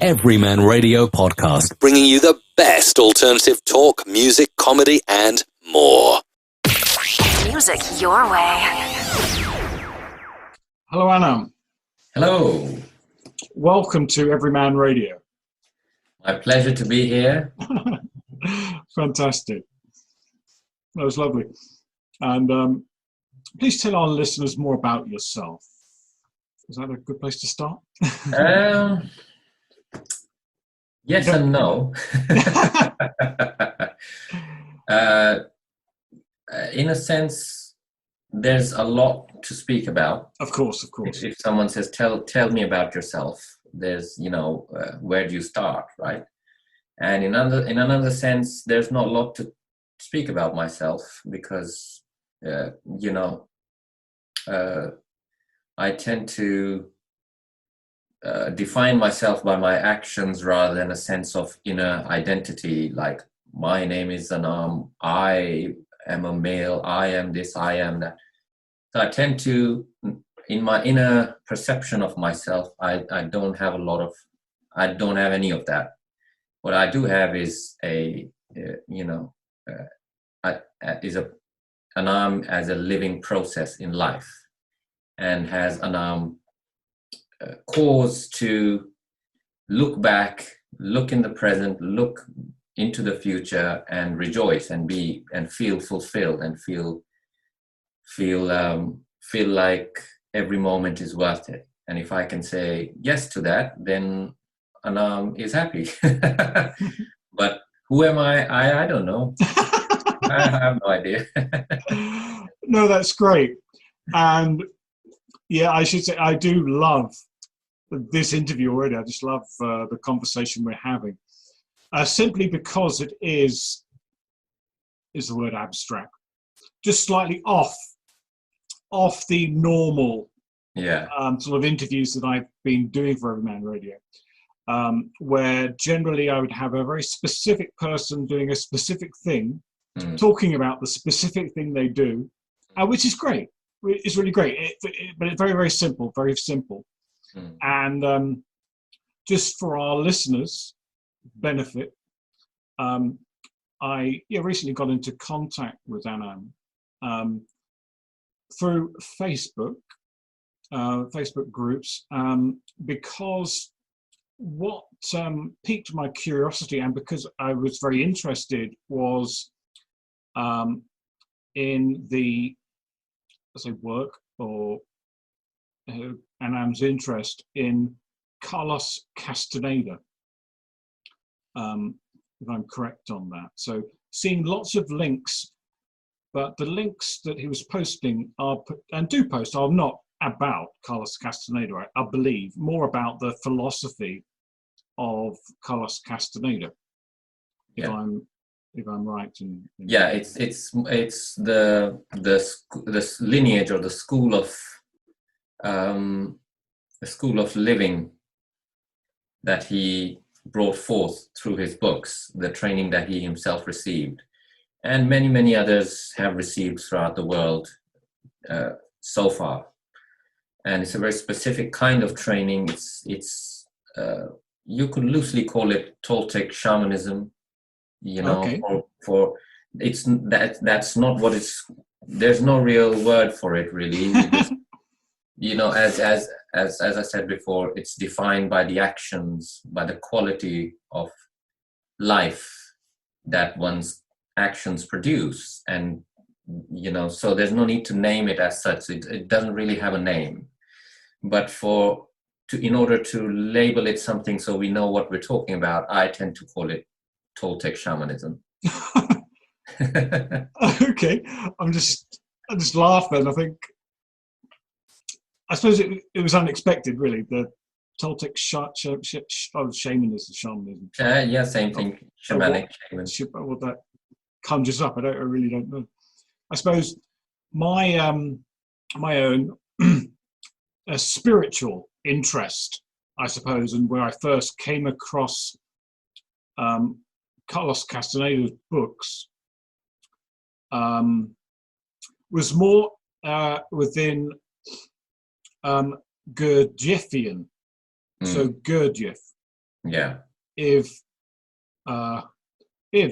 Everyman Radio Podcast, bringing you the best alternative talk, music, comedy, and more. Music your way. Hello, Anaam. Hello. Welcome to Everyman Radio. My pleasure to be here. Fantastic. That was lovely. And please tell our listeners more about yourself. Is that a good place to start? Yes and no. In a sense, there's a lot to speak about. Of course. If someone says, tell me about yourself, there's, where do you start, right? And in another sense, there's not a lot to speak about myself because, I tend to define myself by my actions rather than a sense of inner identity, like my name is Anaam, I am a male, I am this, I am that. So I tend to, in my inner perception of myself, I don't have any of that. What I do have is Anaam as a living process in life, and has Anaam cause to look back, look in the present, look into the future, and rejoice and be and feel fulfilled and feel like every moment is worth it. And if I can say yes to that, then Anaam is happy. But who am I? I don't know. I have no idea. No, that's great. And yeah, I should say I do love this interview already. I just love the conversation we're having. Simply because it is the word abstract, just slightly off the normal sort of interviews that I've been doing for Everyman Radio, where generally I would have a very specific person doing a specific thing, talking about the specific thing they do, which is great. It's really great, but it's very, very simple, very simple. And just for our listeners' benefit, I recently got into contact with Anaam through Facebook groups, because what piqued my curiosity, and because I was very interested, was in the work or Anaam's interest in Carlos Castaneda, if I'm correct on that. So seeing lots of links, but the links that he was posting are not about Carlos Castaneda, I believe, more about the philosophy of Carlos Castaneda, if I'm right. It's the lineage or the school of living that he brought forth through his books, the training that he himself received, and many, many others have received throughout the world so far. And it's a very specific kind of training. It's you could loosely call it Toltec shamanism. Okay. For it's that's not what it's. There's no real word for it, really. As I said before, it's defined by the actions, by the quality of life that one's actions produce, and so there's no need to name it as such. It doesn't really have a name, but in order to label it something so we know what we're talking about, I tend to call it Toltec shamanism. Okay, I just laughing. I suppose it was unexpected, really. The Toltec shamanism. Same thing. Shamanic. What that conjures up, I really don't know. I suppose my own spiritual interest, I suppose, and where I first came across Carlos Castaneda's books was more within Gurdjieffian, so Gurdjieff, Yeah. If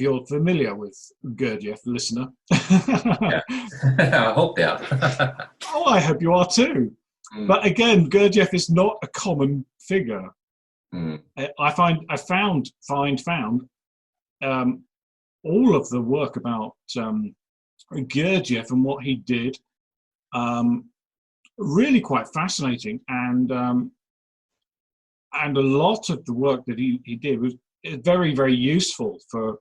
you're familiar with Gurdjieff, listener. Yeah. I hope they are. Oh, I hope you are too. Mm. But again, Gurdjieff is not a common figure. Mm. I found all of the work about Gurdjieff and what he did really quite fascinating, and a lot of the work that he did was very, very useful for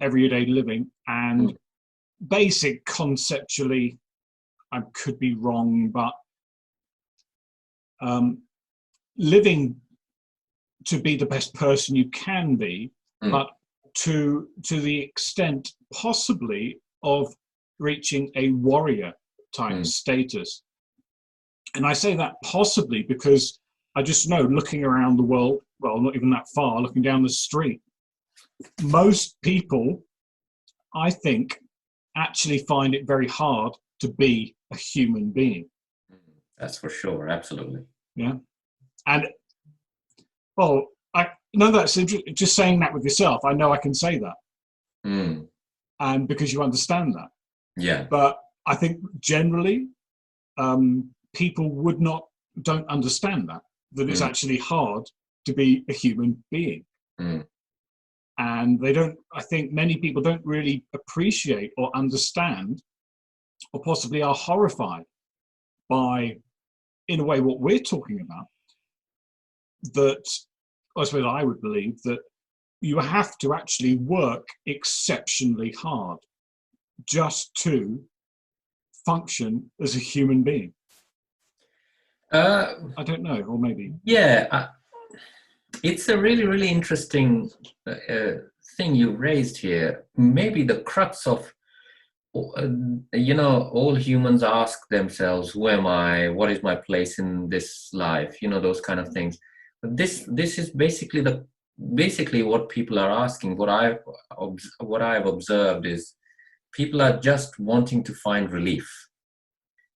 everyday living, and basic conceptually, I could be wrong, but living to be the best person you can be, but to the extent possibly of reaching a warrior type status. And I say that possibly because I just know, looking around the world, well, not even that far, looking down the street, most people, I think, actually find it very hard to be a human being. That's for sure. Absolutely. Yeah. And, well, I know that's just saying that with yourself. I know I can say that. And because you understand that. Yeah. But I think generally, people don't understand that it's actually hard to be a human being. And I think many people don't really appreciate or understand, or possibly are horrified by, in a way, what we're talking about. That, I suppose I would believe that you have to actually work exceptionally hard just to function as a human being. I don't know, or maybe. Yeah, it's a really, really interesting thing you raised here. Maybe the crux of, all humans ask themselves, who am I? What is my place in this life? Those kind of things. But this is basically what people are asking. What I've observed is people are just wanting to find relief.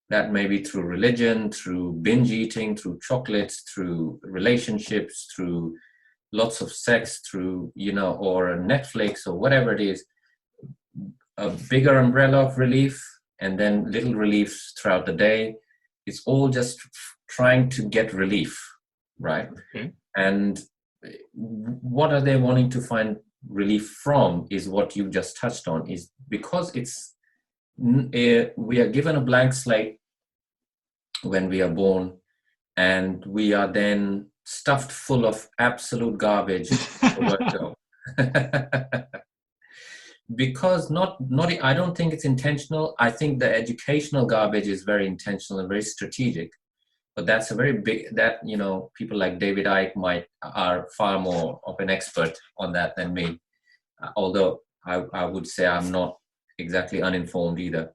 That may be through religion, through binge eating, through chocolates, through relationships, through lots of sex, through, or Netflix or whatever it is. A bigger umbrella of relief, and then little reliefs throughout the day. It's all just trying to get relief, right? Okay. And what are they wanting to find relief from is what you just touched on, is because we are given a blank slate when we are born, and we are then stuffed full of absolute garbage. Because I don't think it's intentional. I think the educational garbage is very intentional and very strategic, but that's a very big, people like David Icke are far more of an expert on that than me, although I would say I'm not exactly uninformed either.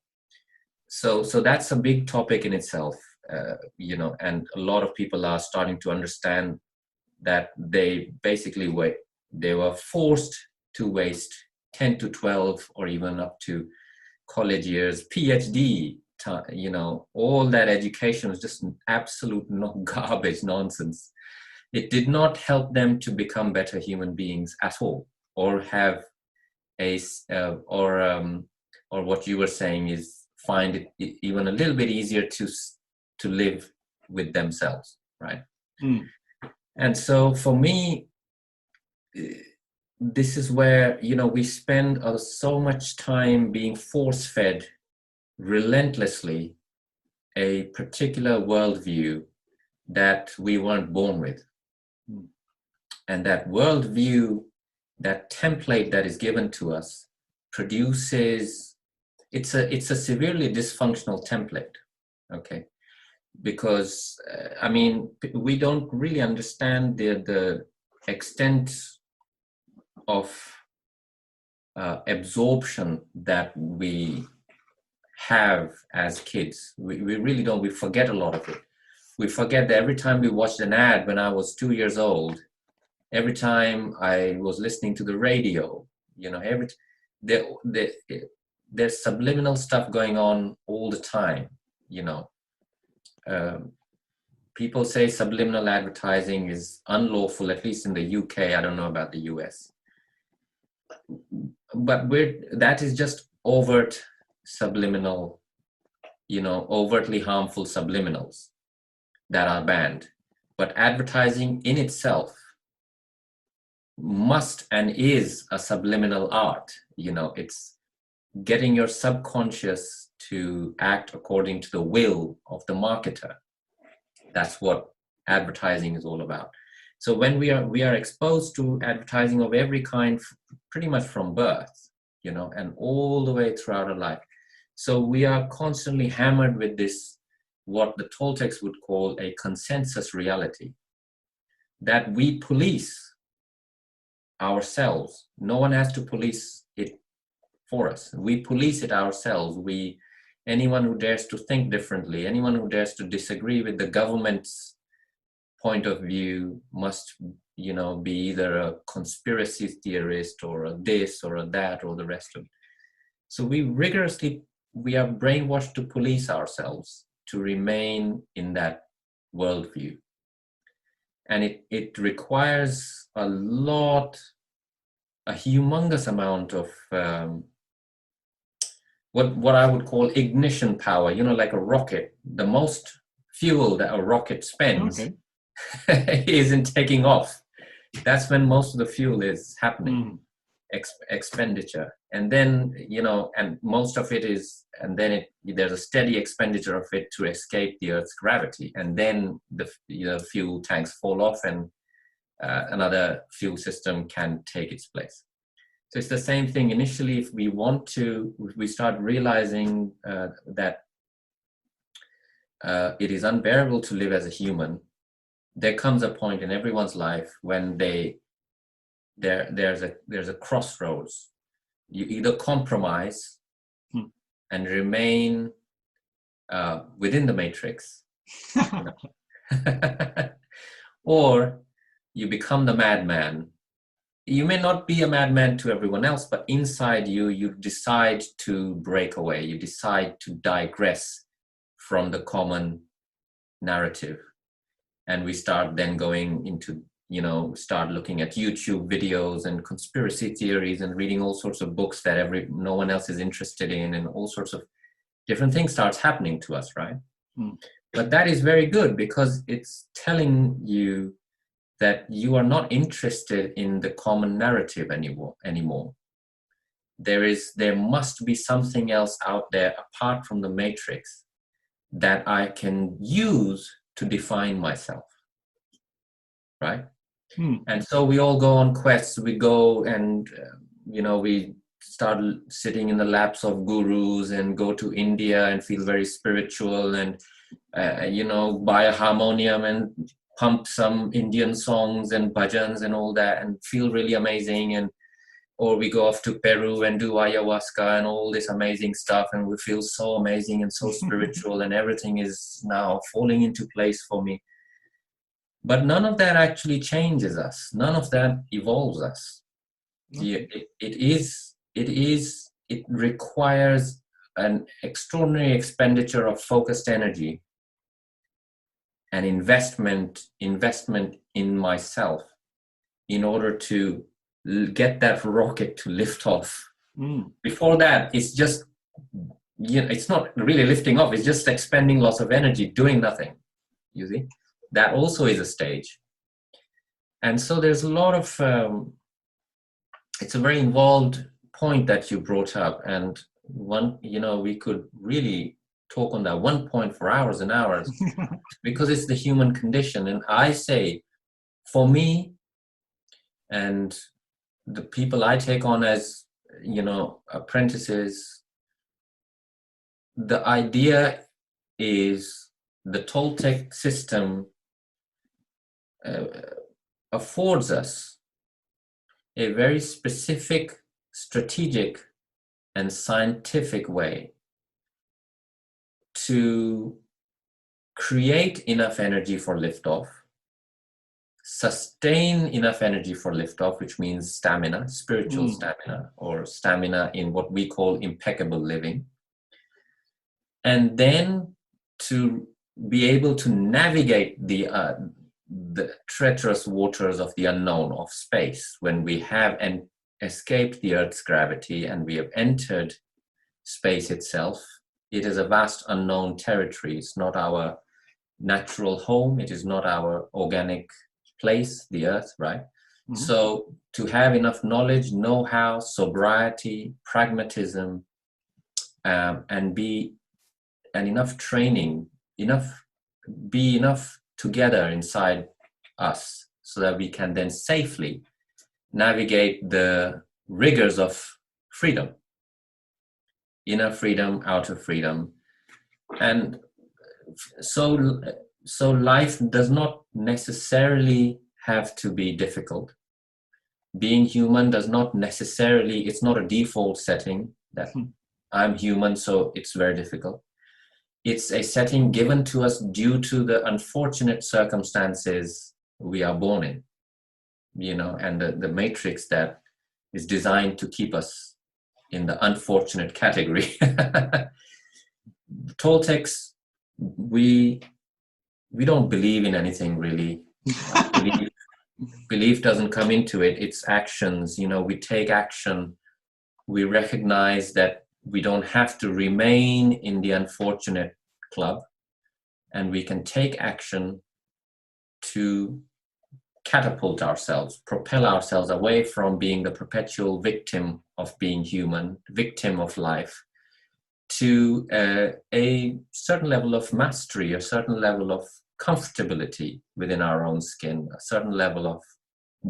So that's a big topic in itself, and a lot of people are starting to understand that they basically they were forced to waste 10 to 12 or even up to college years, PhD, all that education was just absolute garbage nonsense. It did not help them to become better human beings at all, or have or what you were saying is find it even a little bit easier to live with themselves, right? And so for me, this is where, we spend so much time being force-fed relentlessly a particular worldview that we weren't born with. And that worldview, that template that is given to us, produces, it's a severely dysfunctional template, okay? Because, we don't really understand the extent of absorption that we have as kids. We really don't. We forget a lot of it. We forget that every time we watched an ad when I was 2 years old, every time I was listening to the radio, there's subliminal stuff going on all the time. people say subliminal advertising is unlawful, at least in the UK. I don't know about the US. But that is just overt subliminal, overtly harmful subliminals that are banned. But advertising in itself must and is a subliminal art. It's getting your subconscious to act according to the will of the marketer. That's what advertising is all about. So when we are exposed to advertising of every kind, pretty much from birth, and all the way throughout our life. So we are constantly hammered with this, what the Toltecs would call a consensus reality, that we police ourselves. No one has to police it for us. We police it ourselves. Anyone who dares to think differently, anyone who dares to disagree with the government's point of view must, be either a conspiracy theorist or a this or a that or the rest of it. So we are brainwashed to police ourselves, to remain in that worldview. And it requires a humongous amount of what I would call ignition power, like a rocket. The most fuel that a rocket spends is in taking off. That's when most of the fuel is happening, expenditure. And then, and most of it is, and then there's a steady expenditure of it to escape the Earth's gravity. And then the fuel tanks fall off and another fuel system can take its place. So it's the same thing. Initially, if we start realizing that it is unbearable to live as a human, there comes a point in everyone's life when there's a crossroads. You either compromise and remain within the matrix, or you become the madman. You may not be a madman to everyone else, but inside you decide to break away. You decide to digress from the common narrative. And we start then going into, start looking at YouTube videos and conspiracy theories and reading all sorts of books that no one else is interested in, and all sorts of different things starts happening to us, right? But that is very good, because it's telling you that you are not interested in the common narrative anymore. There must be something else out there apart from the matrix that I can use to define myself, right? And so we all go on quests. We go and, we start sitting in the laps of gurus and go to India and feel very spiritual and, buy a harmonium and pump some Indian songs and bhajans and all that and feel really amazing. Or we go off to Peru and do ayahuasca and all this amazing stuff, and we feel so amazing and so spiritual, and everything is now falling into place for me. But none of that actually changes us. None of that evolves us. It requires an extraordinary expenditure of focused energy and investment in myself in order to get that rocket to lift off. Before that, it's just, it's not really lifting off. It's just expending lots of energy, doing nothing. You see, that also is a stage. And so there's a lot of, it's a very involved point that you brought up. And we could really talk on that one point for hours and hours because it's the human condition. And I say, for me and the people I take on as, apprentices, the idea is the Toltec system affords us a very specific, strategic, and scientific way to create enough energy for liftoff, sustain enough energy for liftoff, which means stamina, spiritual stamina, or stamina in what we call impeccable living, and then to be able to navigate the treacherous waters of the unknown, of space, when we have escaped the Earth's gravity and we have entered space itself. It is a vast unknown territory. It's not our natural home. It is not our organic place, the Earth, right? Mm-hmm. So to have enough knowledge, know-how, sobriety, pragmatism, and enough training, be enough together inside us so that we can then safely navigate the rigors of freedom, inner freedom, outer freedom. And so life does not necessarily have to be difficult. Being human does not necessarily, it's not a default setting that I'm human, so it's very difficult. It's a setting given to us due to the unfortunate circumstances we are born in, and the matrix that is designed to keep us in the unfortunate category. Toltecs, we don't believe in anything really. Belief doesn't come into it. It's actions. We take action. We recognize that we don't have to remain in the unfortunate club, and we can take action to catapult ourselves, propel ourselves away from being the perpetual victim of being human, victim of life, to a certain level of mastery, a certain level of comfortability within our own skin, a certain level of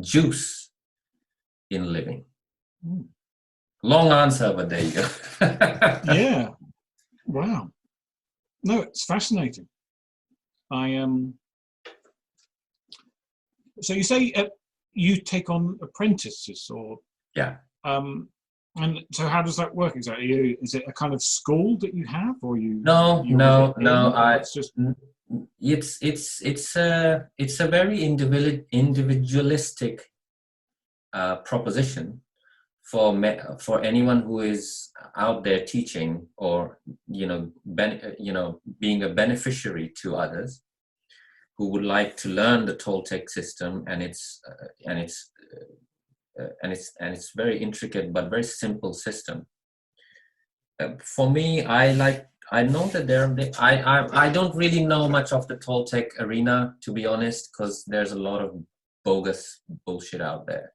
juice in living. Long answer, but there you go. Yeah. Wow. No, it's fascinating. So you say you take on apprentices, or yeah. And so how does that work exactly? Is it a kind of school that you have, or you? No. It's just It's a very individualistic proposition for anyone who is out there teaching, or being a beneficiary to others, who would like to learn the Toltec system and its very intricate but very simple system. For me, I know that I don't really know much of the Toltec arena, to be honest, because there's a lot of bogus bullshit out there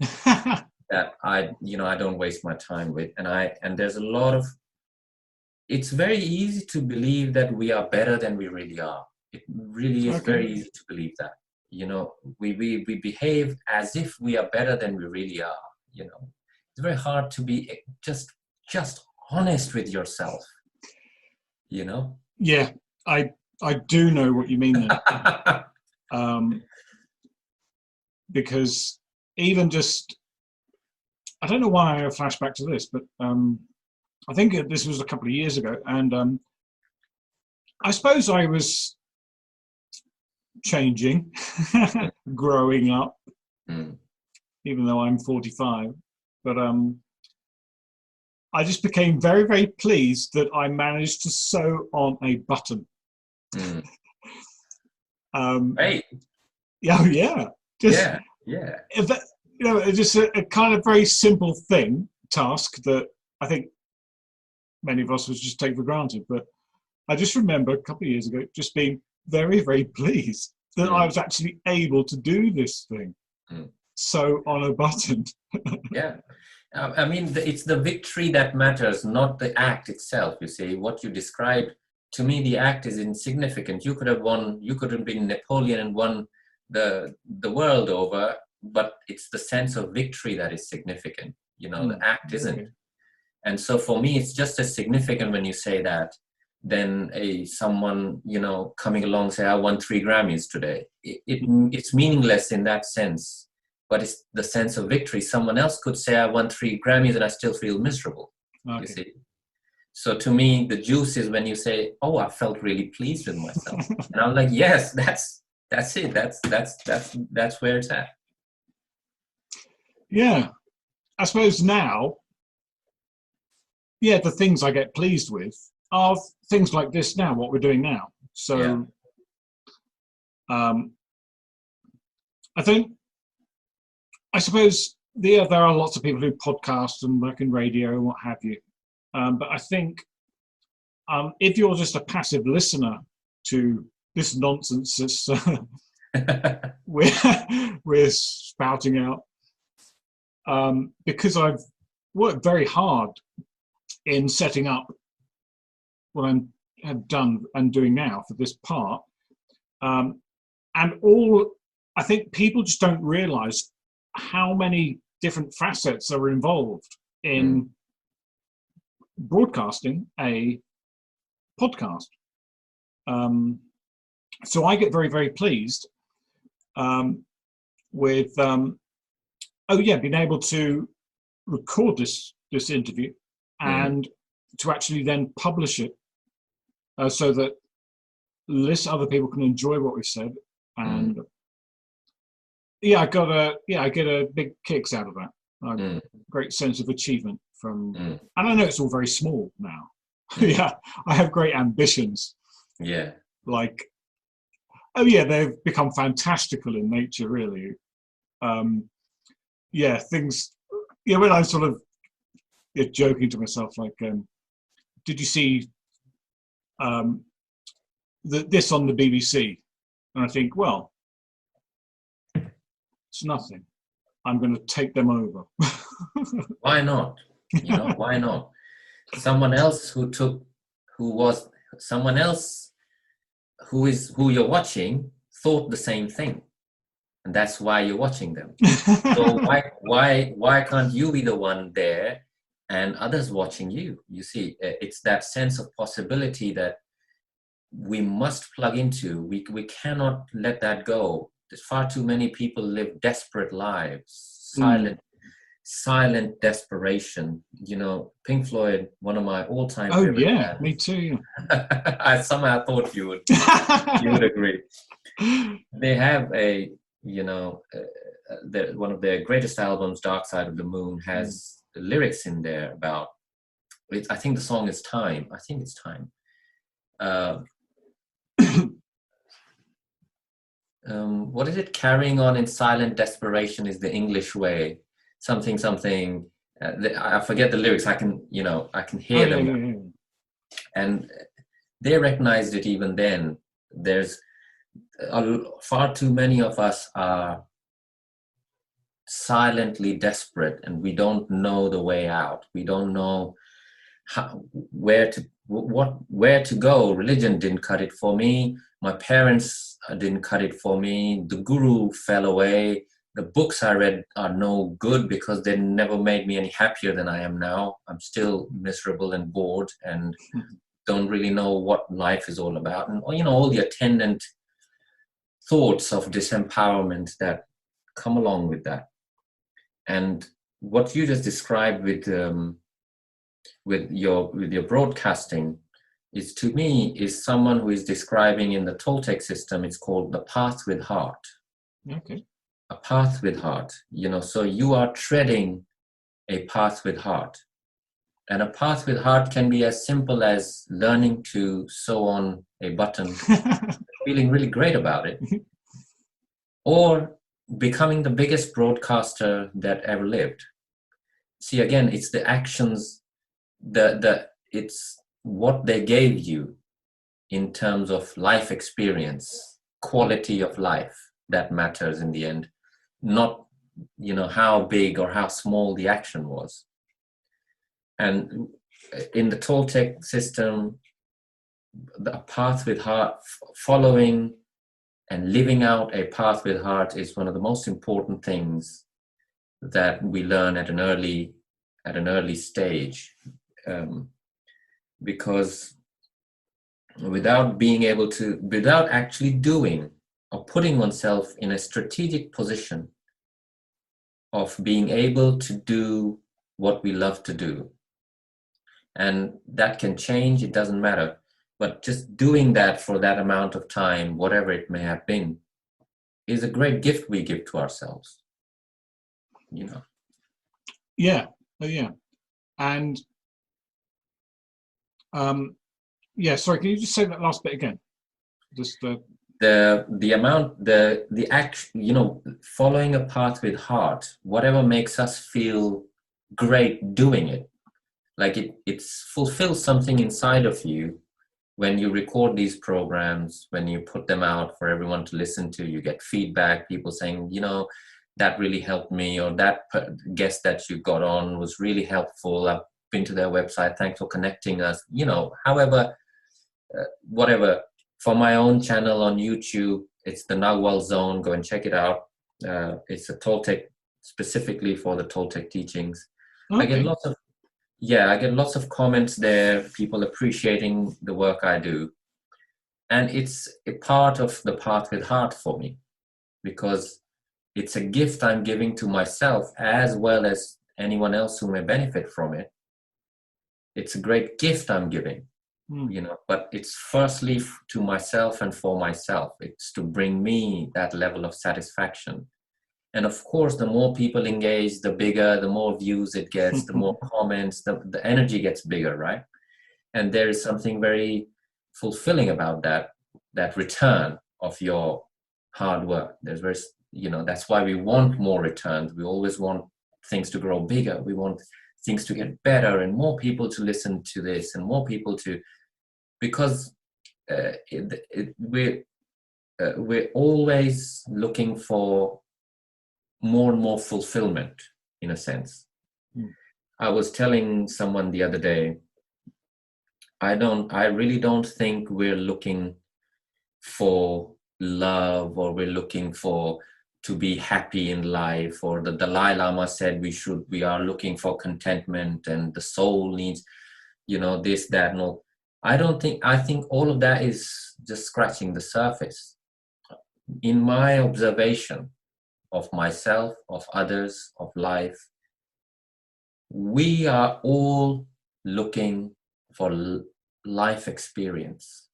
that I don't waste my time with, and there's a lot of. It's very easy to believe that we are better than we really are. It really is very easy to believe that. We behave as if we are better than we really are. It's very hard to be just honest with yourself. Yeah, I do know what you mean there. Because even just, I don't know why I flash back to this, but I think this was a couple of years ago, and I suppose I was changing, growing up, even though I'm 45. But I just became very, very pleased that I managed to sew on a button. Hey. Yeah. Yeah. If that, it's just a kind of very simple task that I think many of us would just take for granted. But I just remember a couple of years ago just being very, very pleased that I was actually able to do this thing. Sew on a button. Yeah. I mean, it's the victory that matters, not the act itself. You see, what you described, to me, the act is insignificant. You could have been Napoleon and won the world over, but it's the sense of victory that is significant. The act isn't. Okay. And so for me, it's just as significant when you say that than someone, coming along say, I won 3 Grammys today. It's meaningless in that sense. But it's the sense of victory. Someone else could say, I won 3 Grammys and I still feel miserable. Okay. You see? So to me, the juice is when you say, oh, I felt really pleased with myself. And I'm like, yes, that's it. That's where it's at. Yeah. I suppose now, the things I get pleased with are things like this now, what we're doing now. So I suppose there are lots of people who podcast and work in radio and what have you. But I think if you're just a passive listener to this nonsense we're spouting out, because I've worked very hard in setting up what I have done and doing now for this part, and I think people just don't realise how many different facets are involved in broadcasting a podcast. So I get very, very pleased with being able to record this interview and to actually then publish it so that other people can enjoy what we said. And I get a big kicks out of that. Great sense of achievement from, and I know it's all very small now. I have great ambitions. Like, they've become fantastical in nature, really. Things. When I'm sort of joking to myself, like, did you see this on the BBC? And I think, well, it's nothing. I'm going to take them over. Why not? Why not? Someone else who you're watching thought the same thing, and that's why you're watching them. So why can't you be the one there and others watching you? You see, it's that sense of possibility that we must plug into. We cannot let that go. There's far too many people live desperate lives, silent desperation. Pink Floyd, one of my all-time favorite bands. Me too. I somehow thought you would agree. They have one of their greatest albums, Dark Side of the Moon, has lyrics in there about, I think the song is Time. I think it's Time. What is it? Carrying on in silent desperation is the English way. Something. I forget the lyrics. I can hear them. And they recognized it even then. There's far too many of us are silently desperate, and we don't know the way out. We don't know where to go. Religion didn't cut it for me. My parents didn't cut it for me. The guru fell away. The books I read are no good because they never made me any happier than I am now. I'm still miserable and bored and don't really know what life is all about. And, all the attendant thoughts of disempowerment that come along with that. And what you just described with your broadcasting is, to me, is someone who is describing in the Toltec system. It's called the path with heart. Okay. A path with heart, so you are treading a path with heart. And a path with heart can be as simple as learning to sew on a button, feeling really great about it, or becoming the biggest broadcaster that ever lived. See, again, it's the actions, it's what they gave you in terms of life experience, quality of life, that matters in the end. Not, how big or how small the action was. And in the Toltec system, the path with heart, following and living out a path with heart is one of the most important things that we learn at an early stage. Because without actually doing or putting oneself in a strategic position of being able to do what we love to do. And that can change, it doesn't matter. But just doing that for that amount of time, whatever it may have been, is a great gift we give to ourselves. Yeah. And sorry, can you just say that last bit again? the act, following a path with heart, whatever makes us feel great doing it, like it fulfills something inside of you. When you record these programs, when you put them out for everyone to listen to, you get feedback, people saying, that really helped me, or that guest that you got on was really helpful. I've been to their website, thanks for connecting us. However, whatever. For my own channel on YouTube, it's the Nagual Zone. Go and check it out. It's a Toltec, specifically for the Toltec teachings. Okay. I get lots of comments there, people appreciating the work I do. And it's a part of the path with heart for me, because it's a gift I'm giving to myself as well as anyone else who may benefit from it. It's a great gift I'm giving, but it's firstly to myself and for myself. It's to bring me that level of satisfaction. And of course, the more people engage, the bigger, the more views it gets, the more comments, the energy gets bigger, right? And there is something very fulfilling about that return of your hard work. That's why we want more returns. We always want things to grow bigger. We want things to get better and more people to listen to this and more people because we're always looking for more and more fulfillment, in a sense. I was telling someone the other day, I really don't think we're looking for love, or we're looking to be happy in life, or the Dalai Lama said we are looking for contentment, and the soul needs, this, that, and all. I think all of that is just scratching the surface. In my observation of myself, of others, of life, we are all looking for life experience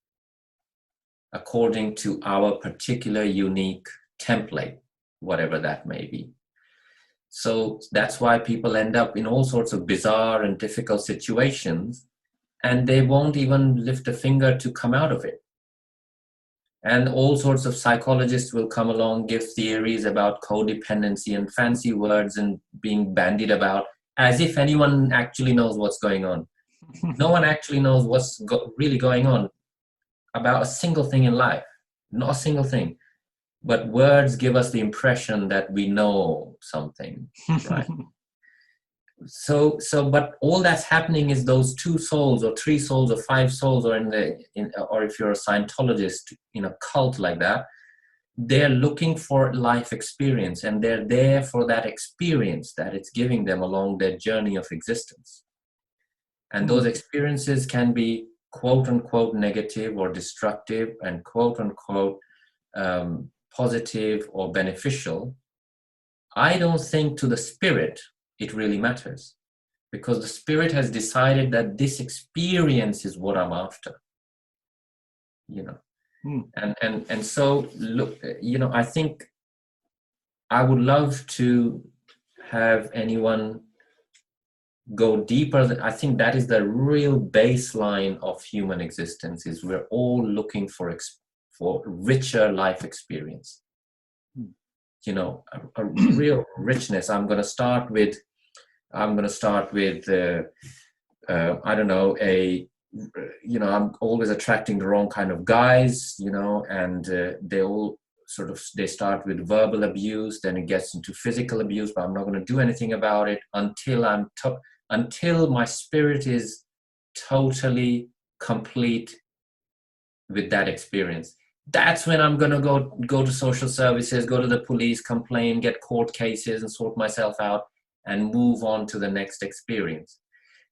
according to our particular unique template, whatever that may be. So that's why people end up in all sorts of bizarre and difficult situations, and they won't even lift a finger to come out of it. And all sorts of psychologists will come along, give theories about codependency and fancy words and being bandied about, as if anyone actually knows what's going on. No one actually knows what's really going on about a single thing in life. Not a single thing. But words give us the impression that we know something, right? But all that's happening is those 2 souls or 3 souls or 5 souls, or or if you're a Scientologist in a cult like that, they're looking for life experience, and they're there for that experience that it's giving them along their journey of existence. And those experiences can be quote unquote negative or destructive, and quote unquote positive or beneficial. I don't think to the spirit it really matters, because the spirit has decided that this experience is what I'm after, and so look, I think I would love to have anyone go deeper. I think that is the real baseline of human existence, is we're all looking for richer life experience, a real richness. I'm going to start with I don't know, I'm always attracting the wrong kind of guys, and they start with verbal abuse, then it gets into physical abuse, but I'm not going to do anything about it until my spirit is totally complete with that experience. That's when I'm going to go to social services, go to the police, complain, get court cases and sort myself out and move on to the next experience.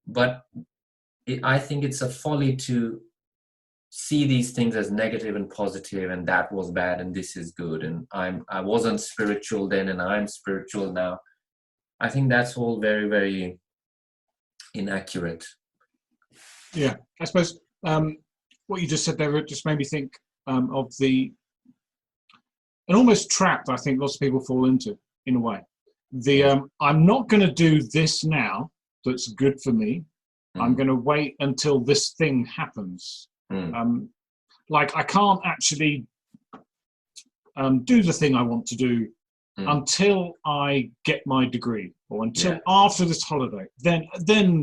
But I think it's a folly to see these things as negative and positive, and that was bad and this is good, and I wasn't spiritual then and I'm spiritual now. I think that's all very, very inaccurate. Yeah, I suppose what you just said there just made me think of an almost trap that I think lots of people fall into, in a way. I'm not going to do this now that's good for me. I'm going to wait until this thing happens. Like, I can't actually do the thing I want to do until I get my degree, or until after this holiday. Then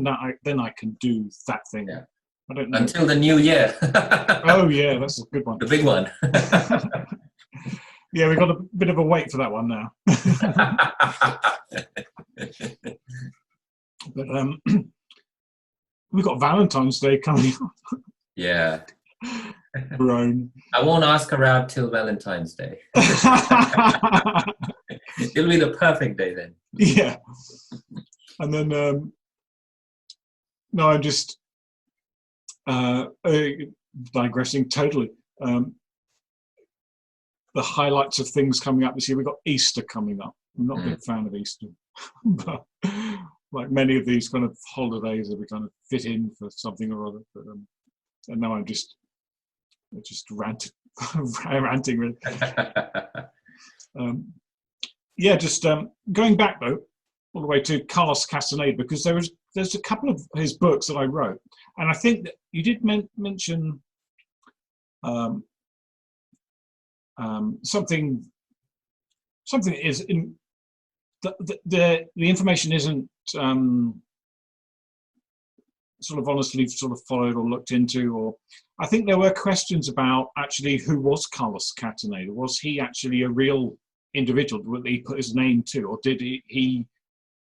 I can do that thing. Yeah. I don't know. Until the new year. Oh yeah, that's a good one. The big one. Yeah, we've got a bit of a wait for that one now. But we've got Valentine's Day coming up. Yeah. Grown. I won't ask her out till Valentine's Day. It'll be the perfect day then. Yeah. And then, no, I'm just digressing totally. The highlights of things coming up this year, we've got Easter coming up. I'm not a big fan of Easter, but like many of these kind of holidays that we kind of fit in for something or other. But, and now I'm just ranting really. Yeah, just going back though, all the way to Carlos Castaneda, because there's a couple of his books that I wrote, and I think that you did mention something is in the information isn't sort of honestly sort of followed or looked into, or I think there were questions about actually who was Carlos Castaneda. Was he actually a real individual that he put his name to, or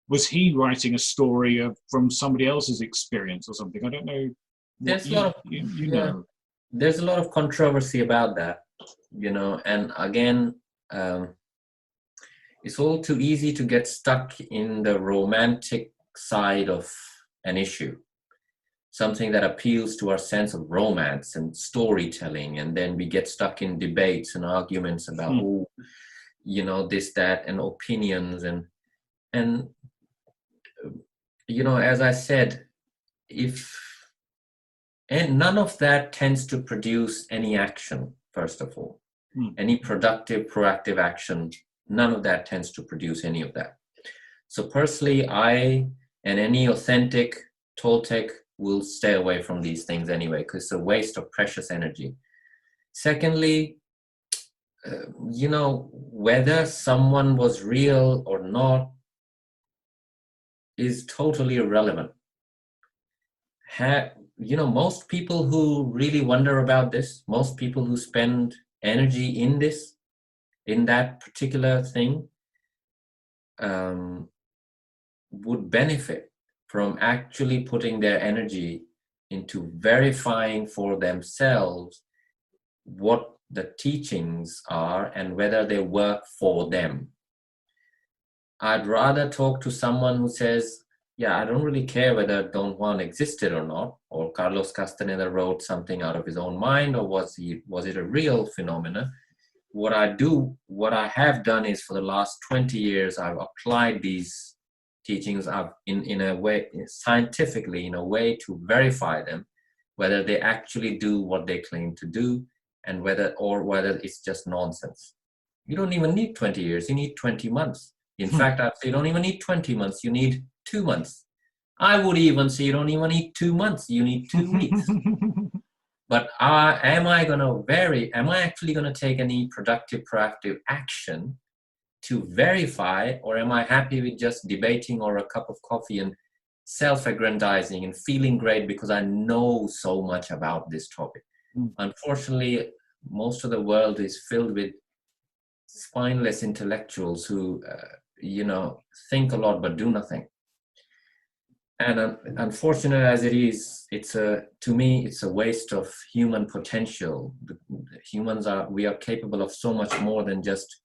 was he writing a story from somebody else's experience or something? I don't know. There's know. There's a lot of controversy about that, and again, it's all too easy to get stuck in the romantic side of an issue, something that appeals to our sense of romance and storytelling, and then we get stuck in debates and arguments about this, that, and opinions, and as I said, and none of that tends to produce any action. First of all, any productive, proactive action, none of that tends to produce any of that. So personally, I and any authentic Toltec will stay away from these things anyway, because it's a waste of precious energy. Secondly, whether someone was real or not is totally irrelevant. Most people who really wonder about this, most people who spend energy in that particular thing, would benefit from actually putting their energy into verifying for themselves what the teachings are and whether they work for them. I'd rather talk to someone who says, yeah, I don't really care whether Don Juan existed or not, or Carlos Castaneda wrote something out of his own mind, or was it a real phenomena? What I have done is, for the last 20 years, I've applied these teachings in a way, scientifically, in a way to verify them, whether they actually do what they claim to do, and whether it's just nonsense. You don't even need 20 years, you need 20 months. In fact, I'd say you don't even need 20 months, you need 2 months. I would even say you don't even need 2 months, you need 2 weeks. But am I actually going to take any productive, proactive action to verify, or am I happy with just debating or a cup of coffee and self-aggrandizing and feeling great because I know so much about this topic? Unfortunately, most of the world is filled with spineless intellectuals who, think a lot but do nothing. And unfortunate as it is, to me, it's a waste of human potential. We are capable of so much more than just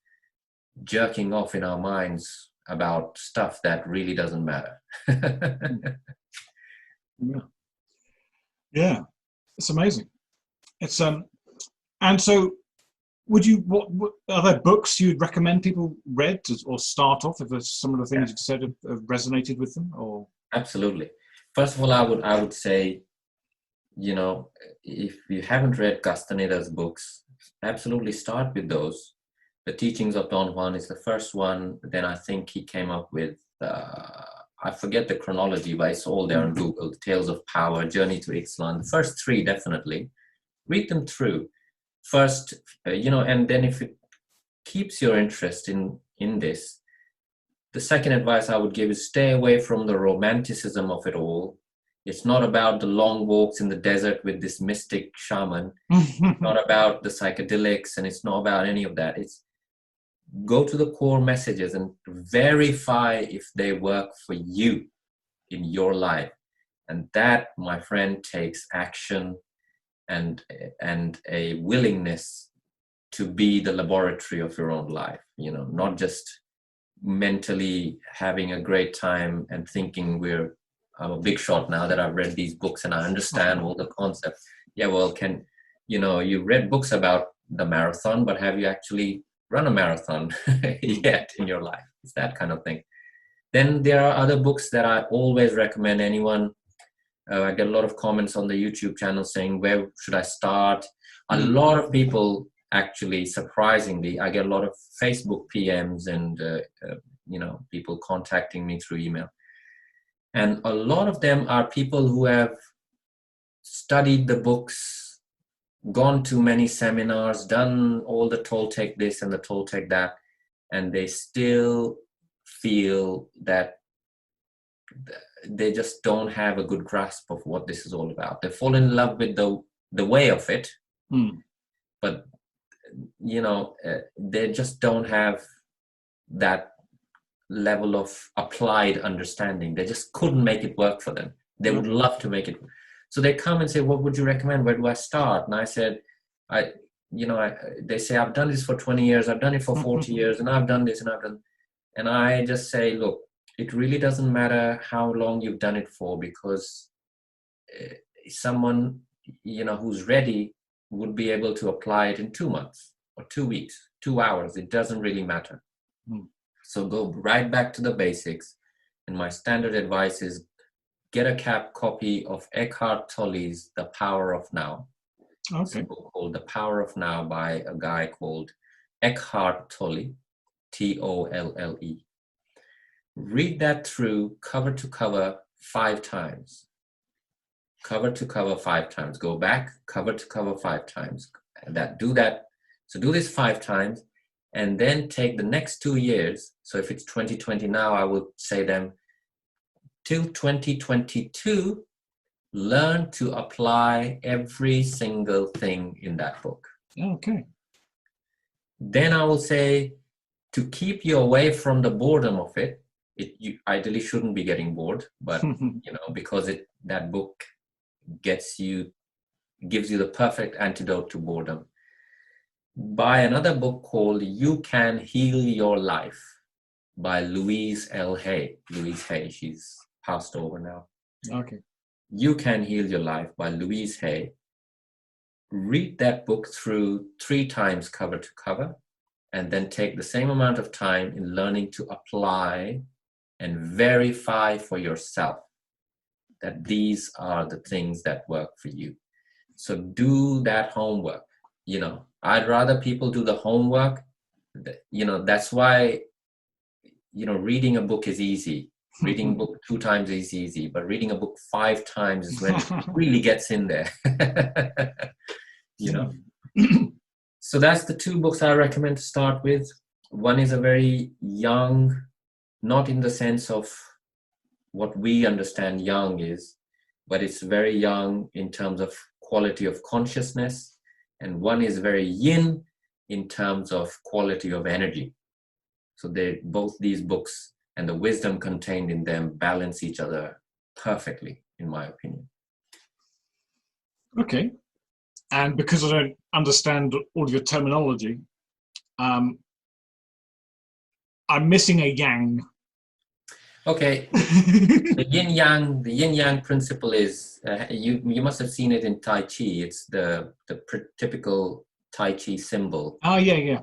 jerking off in our minds about stuff that really doesn't matter. Yeah, it's amazing. It's and so, what are there books you'd recommend people read or start off if there's some of the things you've said have resonated with them? Or absolutely. First of all, I would say, if you haven't read Castaneda's books, absolutely start with those. The Teachings of Don Juan is the first one. Then I think he came up with, I forget the chronology, but it's all there on Google. Tales of Power, Journey to Ixtlan. The first three, definitely. Read them through. First, and then if it keeps your interest in this, the second advice I would give is stay away from the romanticism of it all. It's not about the long walks in the desert with this mystic shaman. It's not about the psychedelics, and it's not about any of that. It's go to the core messages and verify if they work for you in your life. And that, my friend, takes action and a willingness to be the laboratory of your own life, not just mentally having a great time and thinking I'm a big shot now that I've read these books and I understand all the concepts. Yeah, well, you read books about the marathon, but have you actually run a marathon yet in your life? It's that kind of thing. Then there are other books that I always recommend anyone. I get a lot of comments on the YouTube channel saying, where should I start? A lot of people, actually, surprisingly, I get a lot of Facebook PMs and, people contacting me through email. And a lot of them are people who have studied the books, gone to many seminars, done all the Toltec this and the Toltec that, and they still feel that they just don't have a good grasp of what this is all about. They fall in love with the way of it, but they just don't have that level of applied understanding. They just couldn't make it work for them. They would love to make it. So they come and say, what would you recommend? Where do I start? And I said, they say, I've done this for 20 years. I've done it for 40 years, and I've done this and I've done. And I just say, look, it really doesn't matter how long you've done it for, because someone, who's ready would be able to apply it in 2 months or 2 weeks, 2 hours. It doesn't really matter. So go right back to the basics. And my standard advice is get a copy of Eckhart Tolle's The Power of Now. Okay. It's a book called The Power of Now by a guy called Eckhart Tolle, Tolle. Read that through cover to cover 5 times. Cover to cover 5 times. Go back, cover to cover 5 times. Do that. So do this 5 times. And then take the next 2 years. So if it's 2020 now, I would say them till 2022, learn to apply every single thing in that book. Okay. Then I will say, to keep you away from the boredom of it, you ideally shouldn't be getting bored, but because that book gives you the perfect antidote to boredom. Buy another book called You Can Heal Your Life by Louise L. Hay. Louise Hay, she's passed over now. Okay. You Can Heal Your Life by Louise Hay. Read that book through 3 times cover to cover, and then take the same amount of time in learning to apply and verify for yourself that these are the things that work for you. So do that homework. I'd rather people do the homework. That's why, reading a book is easy. Reading a book 2 times is easy, but reading a book 5 times is when it really gets in there. So that's the 2 books I recommend to start with. One is a very young, not in the sense of what we understand young is, but it's very young in terms of quality of consciousness. And one is very yin in terms of quality of energy. So both these books and the wisdom contained in them balance each other perfectly, in my opinion. Okay. And because I don't understand all of your terminology, I'm missing a yang. Okay. The yin yang principle is you must have seen it in Tai Chi. It's the typical Tai Chi symbol. Oh yeah.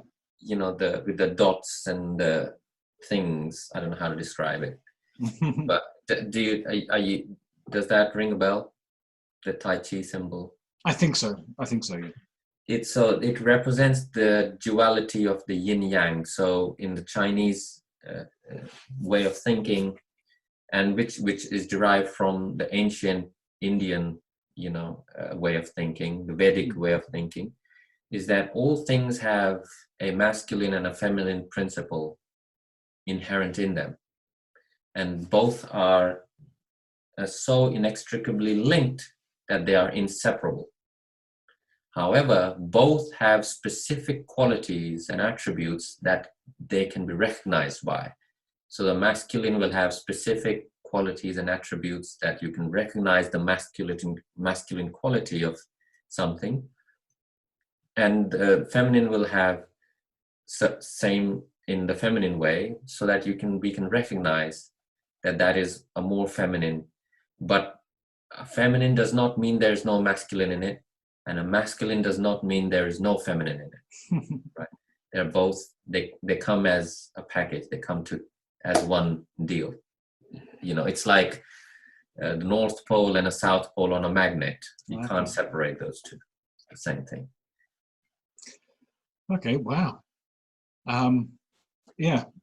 With the dots and the things. I don't know how to describe it. But does that ring a bell? The Tai Chi symbol. I think so. Yeah. It represents the duality of the yin yang. So in the Chinese way of thinking, and which is derived from the ancient Indian way of thinking, the Vedic way of thinking, is that all things have a masculine and a feminine principle inherent in them. And both are so inextricably linked that they are inseparable. However, both have specific qualities and attributes that they can be recognized by. So the masculine will have specific qualities and attributes that you can recognize the masculine quality of something. And feminine will have same in the feminine way, so that we can recognize that is a more feminine. But a feminine does not mean there's no masculine in it, and a masculine does not mean there is no feminine in it. Right? They're both, they come as a package. They come as one deal. It's like the North Pole and a South Pole on a magnet. You can't separate those two. The same thing. Okay, wow.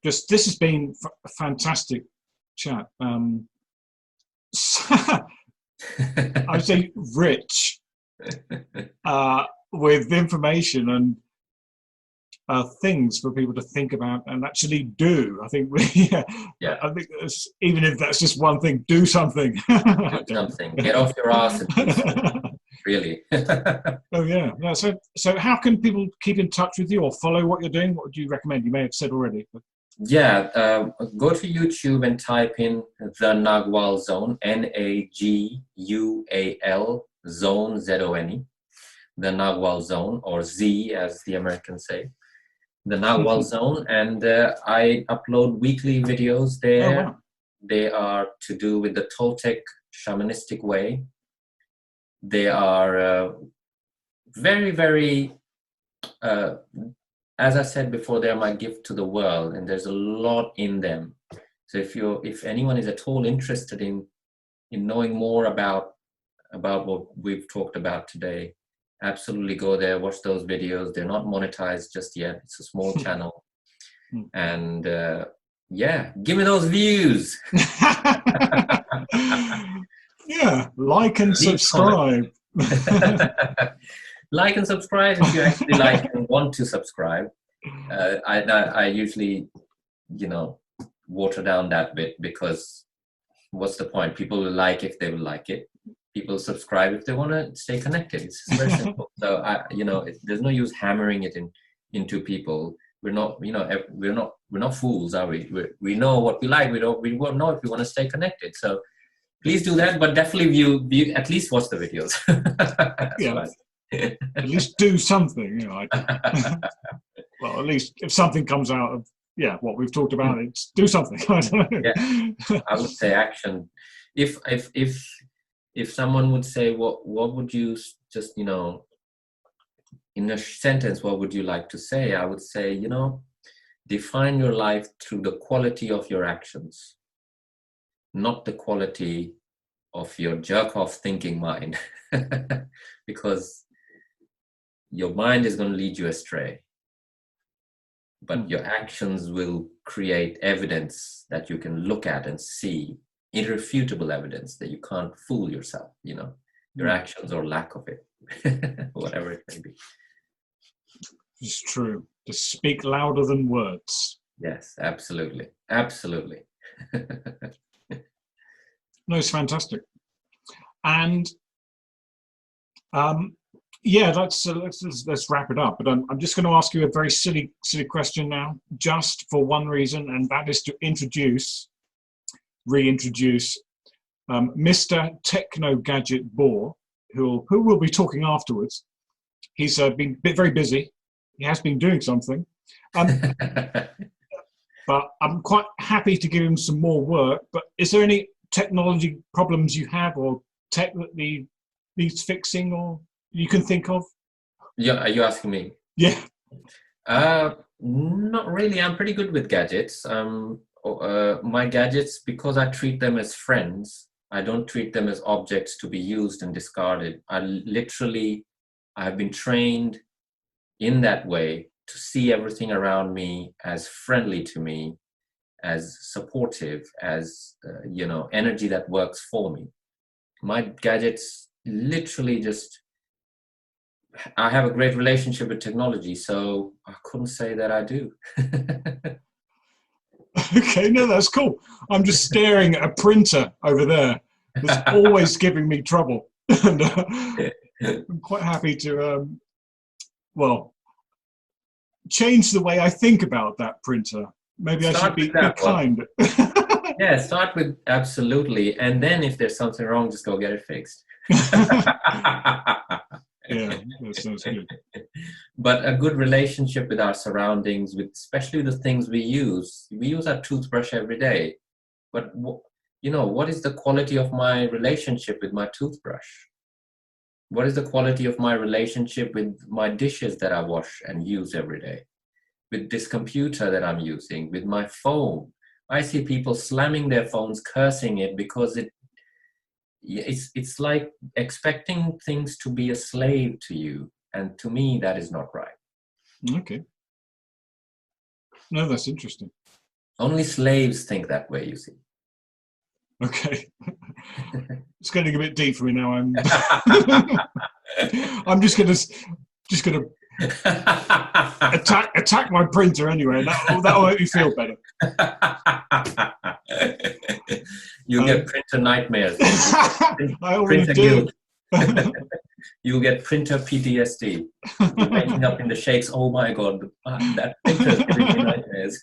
This has been a fantastic chat. I would say rich with information and things for people to think about and actually do. I think, I think even if that's just one thing, do something. Do something. Get off your ass and do something. Really. Oh yeah. So how can people keep in touch with you or follow what you're doing? What would you recommend? You may have said already. But... Yeah, go to YouTube and type in the Nagual Zone, Nagual Zone, Zone, the Nagual Zone, or Z as the Americans say, the Nagual Zone, and I upload weekly videos there. Oh, wow. They are to do with the Toltec shamanistic way. They are very, very, as I said before, they're my gift to the world, and there's a lot in them. So if anyone is at all interested in knowing more about what we've talked about today, absolutely go there, watch those videos. They're not monetized just yet. It's a small channel. And give me those views. Yeah, like and subscribe. Like and subscribe if you actually like and want to subscribe. I usually, water down that bit, because what's the point? People will like if they will like it. People subscribe if they want to stay connected. It's very simple. So there's no use hammering it into people. We're not fools, are we? We know what we like. We won't know if we want to stay connected. So please do that, but definitely view at least watch the videos. At least do something. Well, at least if something comes out of what we've talked about, it's do something. I don't know. Yeah, I would say action. If someone would say, what would you just in a sentence, what would you like to say? I would say, define your life through the quality of your actions, not the quality of your jerk-off thinking mind, because your mind is going to lead you astray, but your actions will create evidence that you can look at and see, irrefutable evidence that you can't fool yourself, your actions or lack of it, whatever it may be. It's true. To speak louder than words. Yes, absolutely. No, it's fantastic. And let's wrap it up. But I'm just going to ask you a very silly question now, just for one reason, and that is to reintroduce Mr. Techno Gadget Boar, who we'll be talking afterwards. He's been very busy. He has been doing something. But I'm quite happy to give him some more work. But is there any technology problems you have, or tech that needs fixing, or you can think of? Yeah, are you asking me? Yeah. Not really. I'm pretty good with gadgets. My gadgets, because I treat them as friends, I don't treat them as objects to be used and discarded. I have been trained in that way to see everything around me as friendly to me, as supportive, as energy that works for me. My gadgets literally just I have a great relationship with technology, so I couldn't say that I do. Okay, no, that's cool. I'm just staring at a printer over there that's always giving me trouble. And I'm quite happy to, change the way I think about that printer. Maybe I should be kind. Yeah, start with absolutely. And then if there's something wrong, just go get it fixed. Yeah, that sounds good. But a good relationship with our surroundings, with especially the things we use. We use our toothbrush every day. But, what is the quality of my relationship with my toothbrush? What is the quality of my relationship with my dishes that I wash and use every day? With this computer that I'm using, with my phone. I see people slamming their phones, cursing it because it's like expecting things to be a slave to you. And to me, that is not right. Okay. No, that's interesting. Only slaves think that way, you see. Okay. It's getting a bit deep for me now. I'm just gonna attack my printer anyway. That'll make me feel better. You'll get printer nightmares. I already printer do. You'll get printer PTSD. You're waking up in the shakes. Oh my God, that printer's giving me nightmares.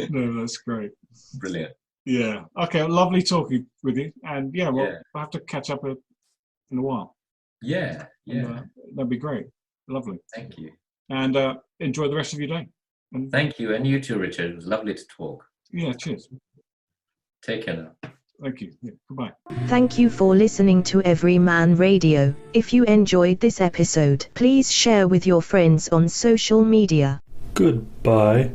No, that's great. Brilliant. Yeah. Okay. Lovely talking with you. And we'll have to catch up in a while. Yeah. And, that'd be great. Lovely. Thank you. And enjoy the rest of your day. And thank you. And you too, Richard. It was lovely to talk. Yeah. Cheers. Take care now. Thank you. Yeah, goodbye. Thank you for listening to Everyman Radio. If you enjoyed this episode, please share with your friends on social media. Goodbye.